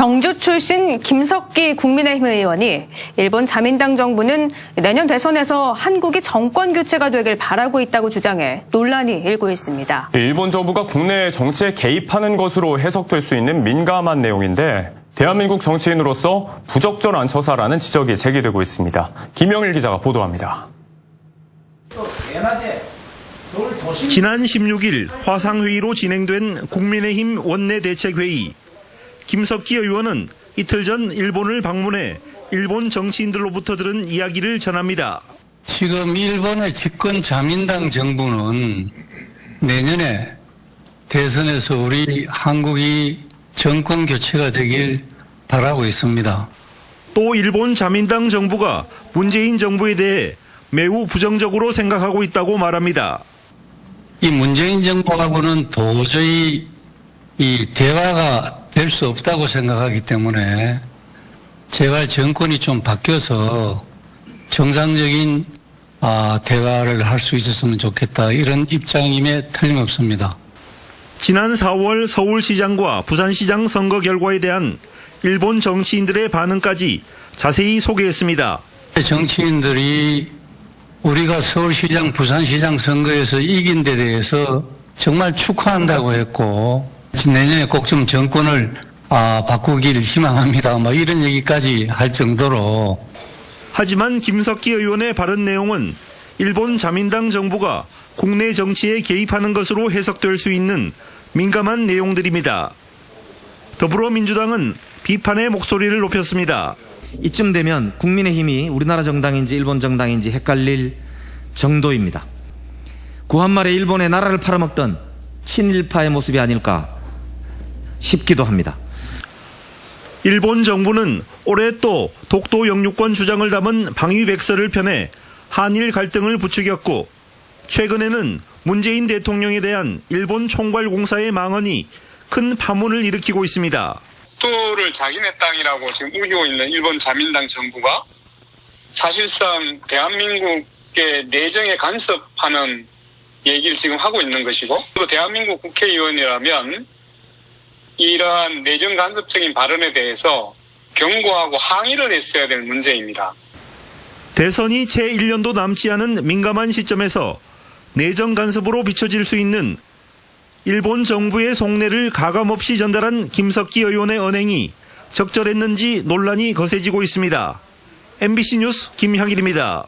경주 출신 김석기 국민의힘 의원이 일본 자민당 정부는 내년 대선에서 한국이 정권 교체가 되길 바라고 있다고 주장해 논란이 일고 있습니다. 일본 정부가 국내 정치에 개입하는 것으로 해석될 수 있는 민감한 내용인데 대한민국 정치인으로서 부적절한 처사라는 지적이 제기되고 있습니다. 김영일 기자가 보도합니다. 지난 16일 화상회의로 진행된 국민의힘 원내대책회의. 김석기 의원은 이틀 전 일본을 방문해 일본 정치인들로부터 들은 이야기를 전합니다. 지금 일본의 집권 자민당 정부는 내년에 대선에서 우리 한국이 정권 교체가 되길 바라고 있습니다. 또 일본 자민당 정부가 문재인 정부에 대해 매우 부정적으로 생각하고 있다고 말합니다. 이 문재인 정부하고는 도저히 이 대화가 될 수 없다고 생각하기 때문에 제발 정권이 좀 바뀌어서 정상적인 대화를 할 수 있었으면 좋겠다, 이런 입장임에 틀림없습니다. 지난 4월 서울시장과 부산시장 선거 결과에 대한 일본 정치인들의 반응까지 자세히 소개했습니다. 정치인들이 우리가 서울시장, 부산시장 선거에서 이긴 데 대해서 정말 축하한다고 했고, 내년에 꼭 좀 정권을 바꾸기를 희망합니다, 이런 얘기까지 할 정도로. 하지만 김석기 의원의 발언 내용은 일본 자민당 정부가 국내 정치에 개입하는 것으로 해석될 수 있는 민감한 내용들입니다. 더불어민주당은 비판의 목소리를 높였습니다. 이쯤 되면 국민의힘이 우리나라 정당인지 일본 정당인지 헷갈릴 정도입니다. 구한말에 일본의 나라를 팔아먹던 친일파의 모습이 아닐까 싶기도 합니다. 일본 정부는 올해 또 독도 영유권 주장을 담은 방위백서를 펴내 한일 갈등을 부추겼고, 최근에는 문재인 대통령에 대한 일본 총괄공사의 망언이 큰 파문을 일으키고 있습니다. 독도를 자기네 땅이라고 지금 우기고 있는 일본 자민당 정부가 사실상 대한민국의 내정에 간섭하는 얘기를 지금 하고 있는 것이고, 또 대한민국 국회의원이라면 이러한 내정 간섭적인 발언에 대해서 경고하고 항의를 했어야 될 문제입니다. 대선이 채 1년도 남지 않은 민감한 시점에서 내정 간섭으로 비춰질 수 있는 일본 정부의 속내를 가감없이 전달한 김석기 의원의 언행이 적절했는지 논란이 거세지고 있습니다. MBC 뉴스 김향일입니다.